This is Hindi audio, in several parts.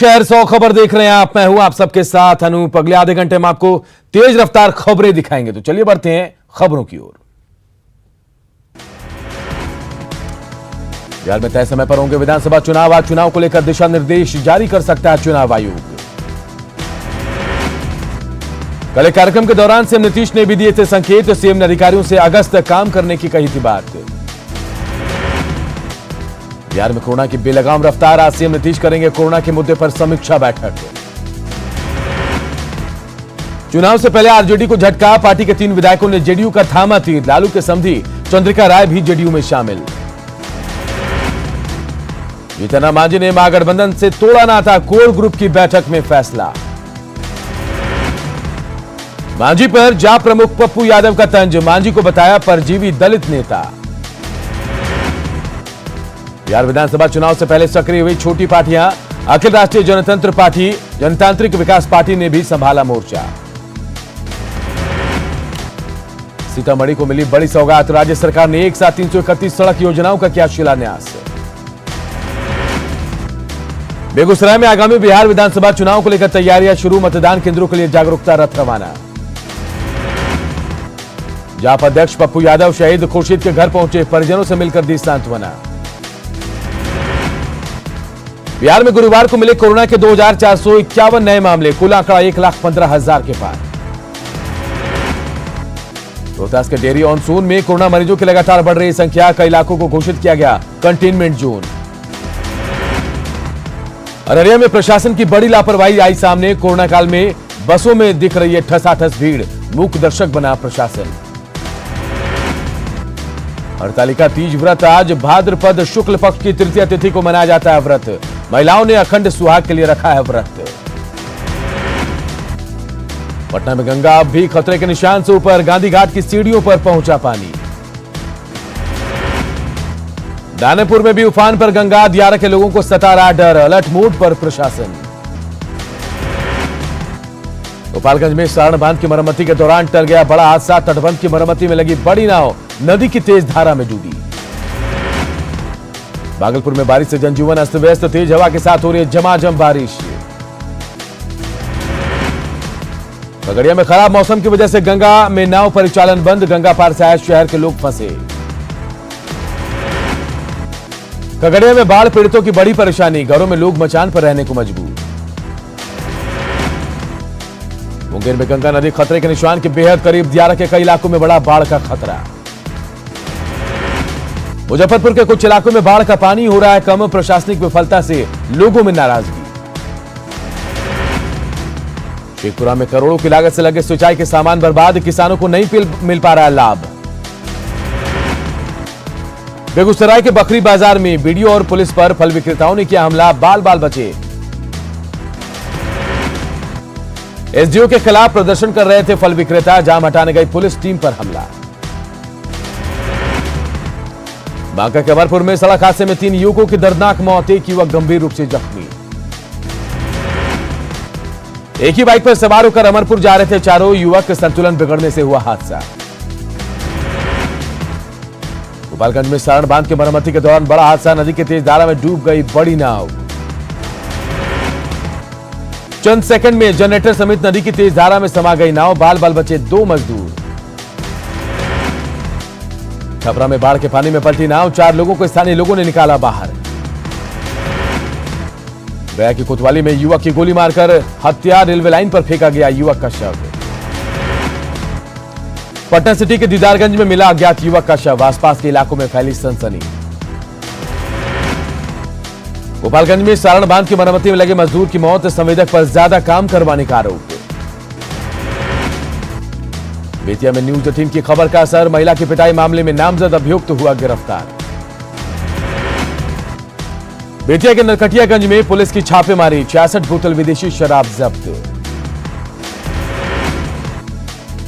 शहर 100 खबर देख रहे हैं आप। मैं हूं आप सबके साथ अनूप। अगले आधे घंटे में आपको तेज रफ्तार खबरें दिखाएंगे, तो चलिए बढ़ते हैं खबरों की ओर। बिहार में तय समय पर होंगे विधानसभा चुनाव। आज चुनाव को लेकर दिशा निर्देश जारी कर सकता है चुनाव आयोग। कल एक कार्यक्रम के दौरान सीएम नीतीश ने भी दिए थे संकेत। सीएम ने अधिकारियों से अगस्त तक काम करने की कही थी बात। बिहार में कोरोना की बेलगाम रफ्तार। आज सीएम नीतीश करेंगे कोरोना के मुद्दे पर समीक्षा बैठक। चुनाव से पहले आरजेडी को झटका। पार्टी के 3 विधायकों ने जेडीयू का थामा तीर। लालू के समधी चंद्रिका राय भी जेडीयू में शामिल। जीतन राम मांझी ने महागठबंधन से तोड़ा नाता। कोर ग्रुप की बैठक में फैसला। मांझी पर जाप प्रमुख पप्पू यादव का तंज। मांझी को बताया परजीवी दलित नेता। बिहार विधानसभा चुनाव से पहले सक्रिय हुई छोटी पार्टियां। अखिल राष्ट्रीय जनतंत्र पार्टी, जनतांत्रिक विकास पार्टी ने भी संभाला मोर्चा। सीतामढ़ी को मिली बड़ी सौगात। राज्य सरकार ने एक साथ 331 सड़क योजनाओं का किया शिलान्यास। बेगूसराय में आगामी बिहार विधानसभा चुनाव को लेकर तैयारियां शुरू। मतदान केंद्रों के लिए जागरूकता रथ रवाना। जाप अध्यक्ष पप्पू यादव शहीद खुर्शीद के घर पहुंचे। परिजनों से मिलकर दी सांत्वना। बिहार में गुरुवार को मिले कोरोना के 2451 नए मामले। कुल आंकड़ा 1,15,000 के पार। रोहतास के डेयरी ऑनसून में कोरोना मरीजों की लगातार बढ़ रही संख्या। कई इलाकों को घोषित किया गया कंटेनमेंट जोन। अररिया में प्रशासन की बड़ी लापरवाही आई सामने। कोरोना काल में बसों में दिख रही है ठसाठस भीड़। मूक दर्शक बना प्रशासन। हरतालिका तीज व्रत। आज भाद्रपद शुक्ल पक्ष की तृतीया तिथि को मनाया जाता है व्रत। महिलाओं ने अखंड सुहाग के लिए रखा है व्रत। पटना में गंगा अब भी खतरे के निशान से ऊपर। गांधी घाट की सीढ़ियों पर पहुंचा पानी। दानापुर में भी उफान पर गंगा। दियारा के लोगों को सता रहा डर। अलर्ट मोड पर प्रशासन। गोपालगंज में सारण बांध की मरम्मती के दौरान टल गया बड़ा हादसा। तटबंध की मरम्मती में लगी बड़ी नाव नदी की तेज धारा में डूबी। भागलपुर में बारिश से जनजीवन अस्त व्यस्त। तेज हवा के साथ हो रही है झमाझम बारिश। खगड़िया में खराब मौसम की वजह से गंगा में नाव परिचालन बंद। गंगा पार से आए शहर के लोग फंसे। खगड़िया में बाढ़ पीड़ितों की बड़ी परेशानी। घरों में लोग मचान पर रहने को मजबूर। मुंगेर में गंगा नदी खतरे के निशान के बेहद करीब। दियारा के कई इलाकों में बड़ा बाढ़ का खतरा। मुजफ्फरपुर के कुछ इलाकों में बाढ़ का पानी हो रहा है कम। प्रशासनिक विफलता से लोगों में नाराजगी। शेखपुरा में करोड़ों की लागत से लगे सिंचाई के सामान बर्बाद। किसानों को नहीं मिल पा रहा है लाभ। बेगूसराय के बकरी बाजार में बीडीओ और पुलिस पर फल विक्रेताओं ने किया हमला। बाल बाल बचे। एसडीओ के खिलाफ प्रदर्शन कर रहे थे फल विक्रेता। जाम हटाने गई पुलिस टीम पर हमला। बांका के अमरपुर में सड़क हादसे में 3 युवकों की दर्दनाक मौत। एक युवक गंभीर रूप से जख्मी। एक ही बाइक पर सवार होकर अमरपुर जा रहे थे चारों युवक। संतुलन बिगड़ने से हुआ हादसा। गोपालगंज में सारण बांध की मरम्मती के दौरान बड़ा हादसा। नदी की तेज धारा में डूब गई बड़ी नाव। चंद सेकंड में जनरेटर समेत नदी की तेज धारा में समा गई नाव। बाल बाल बचे 2 मजदूर। छपरा में बाढ़ के पानी में पलटी नाव। 4 लोगों को स्थानीय लोगों ने निकाला बाहर। गया की कोतवाली में युवक की गोली मारकर हत्या। रेलवे लाइन पर फेंका गया युवक का शव। पटना सिटी के दीदारगंज में मिला अज्ञात युवक का शव। आसपास के इलाकों में फैली सनसनी। गोपालगंज में सारण बांध की मरम्मती में लगे मजदूर की मौत। संवेदक पर ज्यादा काम करवाने का आरोप। बेतिया में न्यूज 18 की खबर का असर। महिला की पिटाई मामले में नामजद अभियुक्त हुआ गिरफ्तार। बेतिया के नरकटियागंज में पुलिस की छापेमारी। 66 बोतल विदेशी शराब जब्त।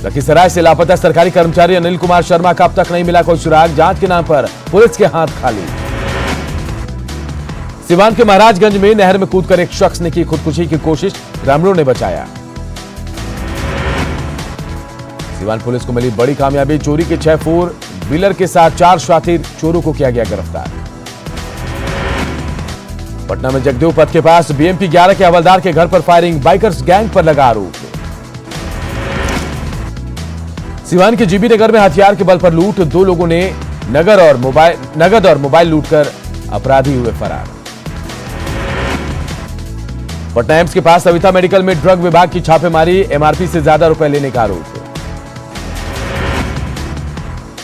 लखीसराय से लापता सरकारी कर्मचारी अनिल कुमार शर्मा का अब तक नहीं मिला कोई सुराग। जांच के नाम पर पुलिस के हाथ खाली। सिवान के महाराजगंज में नहर में कूदकर एक शख्स ने की खुदकुशी की कोशिश। ग्रामीणों ने बचाया। सिवान पुलिस को मिली बड़ी कामयाबी। चोरी के 6 4 व्हीलर के साथ 4 शातिर चोरों को किया गया गिरफ्तार। पटना में जगदेव पथ के पास बीएमपी 11 के हवलदार के घर पर फायरिंग, बाइकर्स गैंग पर लगा आरोप। सिवान के जीबी नगर में हथियार के बल पर लूट, 2 लोगों ने नगद और मोबाइल लूटकर अपराधी हुए फरार। पटना एम्स के पास सविता मेडिकल में ड्रग विभाग की छापेमारी, एमआरपी से ज्यादा रुपए लेने का आरोप।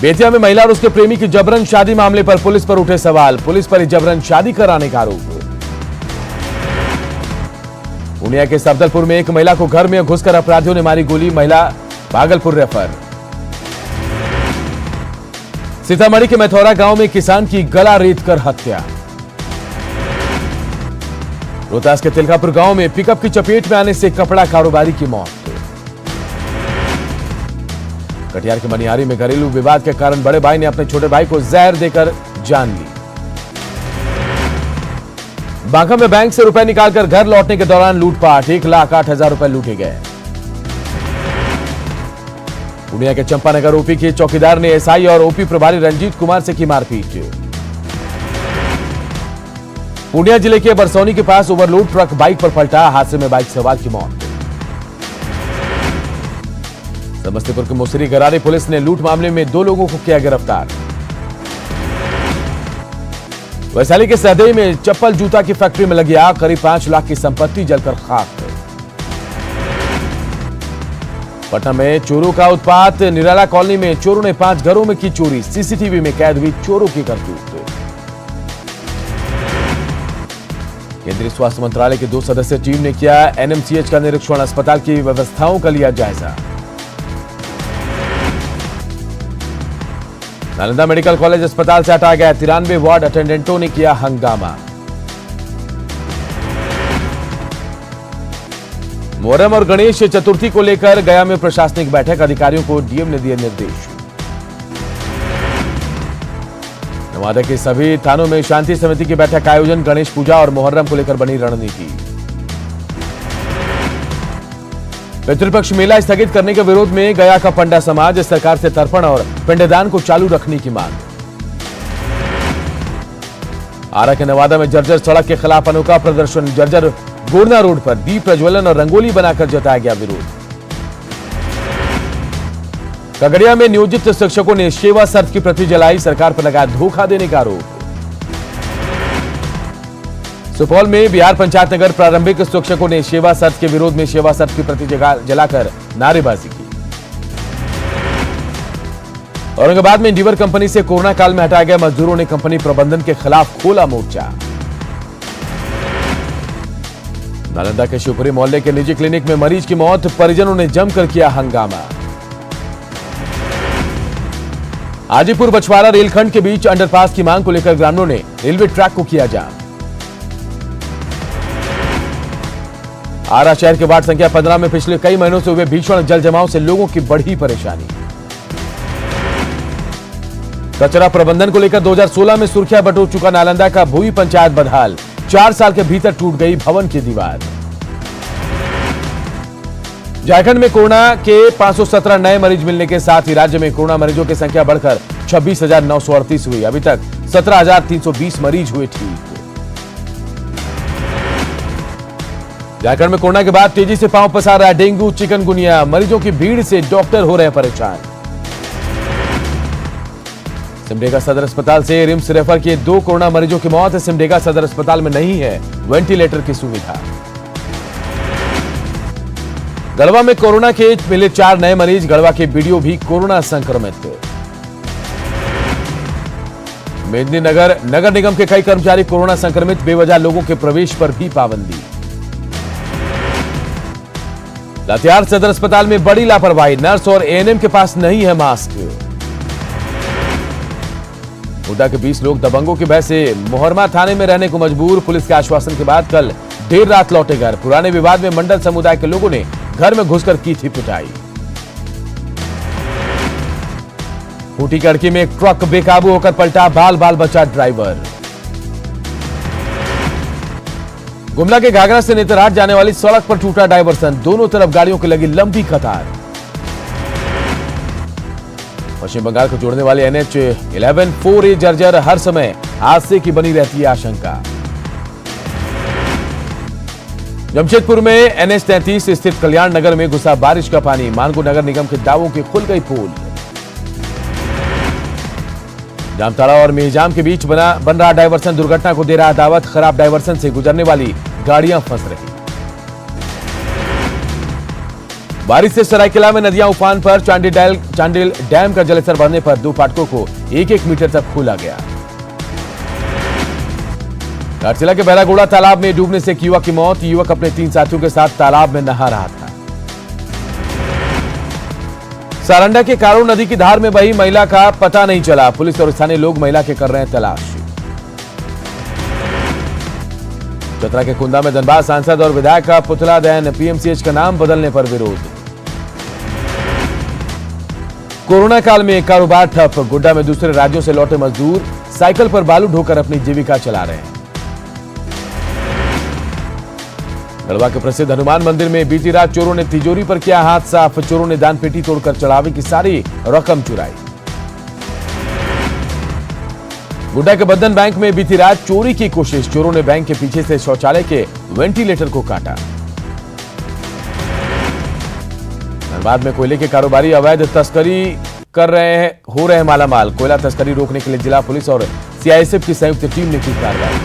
बेतिया में महिला और उसके प्रेमी की जबरन शादी मामले पर पुलिस पर उठे सवाल, पुलिस पर जबरन शादी कराने का आरोप। पूर्णिया के सफदरपुर में एक महिला को घर में घुसकर अपराधियों ने मारी गोली, महिला भागलपुर रेफर। सीतामढ़ी के मैथौरा गांव में किसान की गला रेतकर हत्या। रोहतास के तिलकापुर गांव में पिकअप की चपेट में आने से कपड़ा कारोबारी की मौत। कटिहार के मनिहारी में घरेलू विवाद के कारण बड़े भाई ने अपने छोटे भाई को जहर देकर जान ली। बांका में बैंक से रुपए निकालकर घर लौटने के दौरान लूटपाट, 1,08,000 रुपए लूटे गए। पूर्णिया के चंपानगर ओपी के चौकीदार ने एसआई और ओपी प्रभारी रंजीत कुमार से की मारपीट। पूर्णिया जिले के बरसौनी के पास ओवरलोड ट्रक बाइक पर पलटा, हादसे में बाइक सवार की मौत। समस्तीपुर के मुसरी गरारी पुलिस ने लूट मामले में 2 लोगों को किया गिरफ्तार। वैशाली के सहदेई में चप्पल जूता की फैक्ट्री में लगी आग, करीब 5 लाख की संपत्ति जलकर खाक। पटना में चोरों का उत्पात, निराला कॉलोनी में चोरों ने 5 घरों में की चोरी, सीसीटीवी में कैद हुई चोरों की करतूत। केंद्रीय स्वास्थ्य मंत्रालय की 2 सदस्यीय टीम ने किया एनएमसीएच का निरीक्षण, अस्पताल की व्यवस्थाओं का लिया जायजा। नालंदा मेडिकल कॉलेज अस्पताल से हटाया गया, 93 वार्ड अटेंडेंटों ने किया हंगामा। मोहर्रम और गणेश चतुर्थी को लेकर गया में प्रशासनिक बैठक, अधिकारियों को डीएम ने दिए निर्देश। नवादा के सभी थानों में शांति समिति की बैठक का आयोजन, गणेश पूजा और मोहर्रम को लेकर बनी रणनीति। पितृपक्ष मेला स्थगित करने के विरोध में गया का पंडा समाज, सरकार से तर्पण और पिंडदान को चालू रखने की मांग। आरा के नवादा में जर्जर सड़क के खिलाफ अनोखा प्रदर्शन, जर्जर गोरना रोड पर दीप प्रज्वलन और रंगोली बनाकर जताया गया विरोध। खगड़िया में नियोजित शिक्षकों ने सेवा शर्त की प्रति जलाई, सरकार पर लगाया धोखा देने का आरोप। सुपौल में बिहार पंचायत नगर प्रारंभिक शिक्षकों ने सेवा शर्त के विरोध में सेवा शर्त की प्रति जलाकर नारेबाजी की। औरंगाबाद में इंडिवर कंपनी से कोरोना काल में हटाए गए मजदूरों ने कंपनी प्रबंधन के खिलाफ खोला मोर्चा। नालंदा के शिवपुरी मोहल्ले के निजी क्लिनिक में मरीज की मौत, परिजनों ने जमकर किया हंगामा। हाजीपुर बछवाड़ा रेलखंड के बीच अंडरपास की मांग को लेकर ग्रामीणों ने रेलवे ट्रैक को किया जाम। आरा शहर के वार्ड संख्या 15 में पिछले कई महीनों से हुए भीषण जल जमाव से लोगों की बढ़ी परेशानी। कचरा प्रबंधन को लेकर 2016 में सुर्खियां बटोर चुका नालंदा का भूई पंचायत बदहाल, 4 साल के भीतर टूट गई भवन की दीवार। झारखंड में कोरोना के 517 नए मरीज मिलने के साथ ही राज्य में कोरोना मरीजों की संख्या बढ़कर 26,938 हुई। अभी तक 17,320 मरीज हुए ठीक। झारखंड में कोरोना के बाद तेजी से पांव पसार रहा है डेंगू चिकनगुनिया, मरीजों की भीड़ से डॉक्टर हो रहे हैं परेशान। सिमडेगा सदर अस्पताल से रिम्स रेफर किए 2 कोरोना मरीजों की मौत। सिमडेगा सदर अस्पताल में नहीं है वेंटिलेटर की सुविधा। गढ़वा में कोरोना के मिले 4 नए मरीज, गढ़वा के बीडीओ भी कोरोना संक्रमित। मेदिनीनगर नगर निगम के कई कर्मचारी कोरोना संक्रमित, बेवजह लोगों के प्रवेश पर भी पाबंदी। लातेहार सदर अस्पताल में बड़ी लापरवाही, नर्स और एएनएम के पास नहीं है मास्क। हुड्डा के 20 लोग दबंगों की भय से मोहरमा थाने में रहने को मजबूर, पुलिस के आश्वासन के बाद कल देर रात लौटे घर। पुराने विवाद में मंडल समुदाय के लोगों ने घर में घुसकर की थी पिटाई। खूंटी कड़की में एक ट्रक बेकाबू होकर पलटा, बाल बाल बचा ड्राइवर। गुमला के घाघरा से नेतरहाट जाने वाली सड़क पर टूटा डायवर्सन, दोनों तरफ गाड़ियों की लगी लंबी कतार। पश्चिम बंगाल को जोड़ने वाली NH 11 4A जर्जर, हर समय हादसे की बनी रहती है आशंका। जमशेदपुर में NH-33 स्थित कल्याण नगर में घुसा बारिश का पानी, मानगो नगर निगम के दावों की खुल गई पोल। जामताड़ा और मेहजाम के बीच बन रहा डायवर्सन दुर्घटना को दे रहा दावत, खराब डायवर्सन से गुजरने वाली गाड़ियां फंस रही। बारिश से सरायकेला में नदियां उफान पर, चांडिल डैम का जलस्तर बढ़ने पर दो फाटकों को 1-1 मीटर तक खोला गया। घाटशिला के बहरागोड़ा तालाब में डूबने से एक युवक की मौत, युवक अपने 3 साथियों के साथ तालाब में नहा रहा था। सारंडा के कारो नदी की धार में बही महिला का पता नहीं चला, पुलिस और स्थानीय लोग महिला के कर रहे हैं तलाश। चतरा के कुंदा में धनबाद सांसद और विधायक का पुतला दहन, PMCH का नाम बदलने पर विरोध। कोरोना काल में कारोबार ठप, गोड्डा में दूसरे राज्यों से लौटे मजदूर साइकिल पर बालू ढोकर अपनी जीविका चला रहे हैं। गढ़वा के प्रसिद्ध हनुमान मंदिर में बीती रात चोरों ने तिजोरी पर किया हाथ साफ, चोरों ने दान पेटी तोड़कर चढ़ावे की सारी रकम चुराई। गोड्डा के बंधन बैंक में बीती रात चोरी की कोशिश, चोरों ने बैंक के पीछे से शौचालय के वेंटिलेटर को काटा। धनबाद में कोयले के कारोबारी अवैध तस्करी हो रहे मालामाल, कोयला तस्करी रोकने के लिए जिला पुलिस और CISF की संयुक्त टीम ने की कार्रवाई।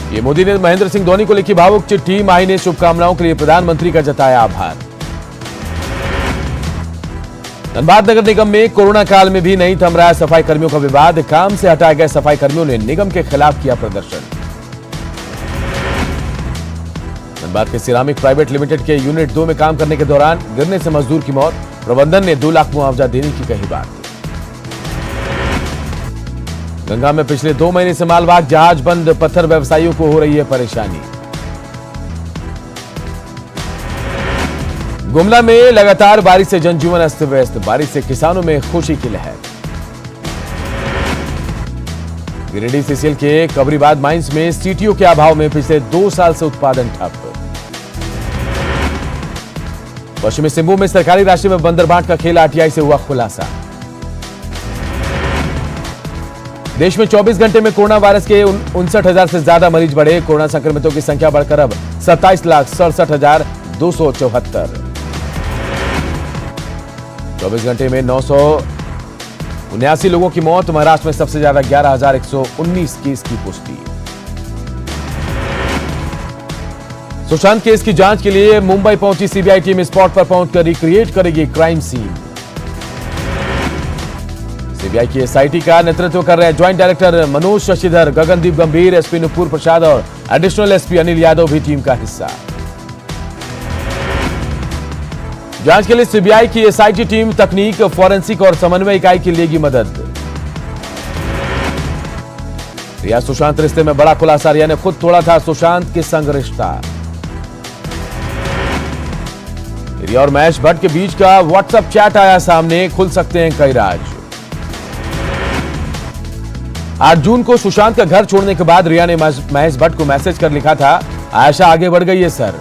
ये मोदी ने महेंद्र सिंह धोनी को लिखी भावुक चिट्ठी, माही ने शुभकामनाओं के लिए प्रधानमंत्री का जताया आभार। धनबाद नगर निगम में कोरोना काल में भी नहीं थम रहा सफाई कर्मियों का विवाद, काम से हटाए गए सफाई कर्मियों ने निगम के खिलाफ किया प्रदर्शन। धनबाद के सिरामिक प्राइवेट लिमिटेड के यूनिट 2 में काम करने के दौरान गिरने से मजदूर की मौत, प्रबंधन ने 2 लाख मुआवजा देने की कही बात। गंगा में पिछले 2 महीने से मालवाहक जहाज बंद, पत्थर व्यवसायियों को हो रही है परेशानी। गुमला में लगातार बारिश से जनजीवन अस्त व्यस्त, बारिश से किसानों में खुशी की लहर। गिरिडीह CCL के कबरीबाद माइंस में CTO के अभाव में पिछले 2 साल से उत्पादन ठप। पश्चिमी सिंहभूम में सरकारी राशि में बंदरबांट का खेल, RTI से हुआ खुलासा। देश में 24 घंटे में कोरोना वायरस के 59,000 से ज्यादा मरीज बढ़े, कोरोना संक्रमितों की संख्या बढ़कर अब 27,67,274। 24 घंटे में 979 लोगों की मौत, महाराष्ट्र में सबसे ज्यादा 11,119 केस की पुष्टि। सुशांत केस की जांच के लिए मुंबई पहुंची CBI टीम, स्पॉट पर पहुंचकर रिक्रिएट करेगी क्राइम सीन। CBI की SIT का नेतृत्व कर रहे ज्वाइंट डायरेक्टर मनोज शशिधर, गगनदीप गंभीर, SP नुपुर प्रसाद और एडिशनल SP अनिल यादव भी टीम का हिस्सा। जांच के लिए CBI की SIT टीम तकनीक, फॉरेंसिक और समन्वय इकाई की लेगी मदद। रिया सुशांत रिश्ते में बड़ा खुलासा, रिया ने खुद तोड़ा था सुशांत के संग रिश्ता। रिया और महेश भट्ट के बीच का WhatsApp चैट आया सामने, खुल सकते हैं कई राज। 8 जून को सुशांत का घर छोड़ने के बाद रिया ने महेश भट्ट को मैसेज कर लिखा था, आयशा आगे बढ़ गई है सर।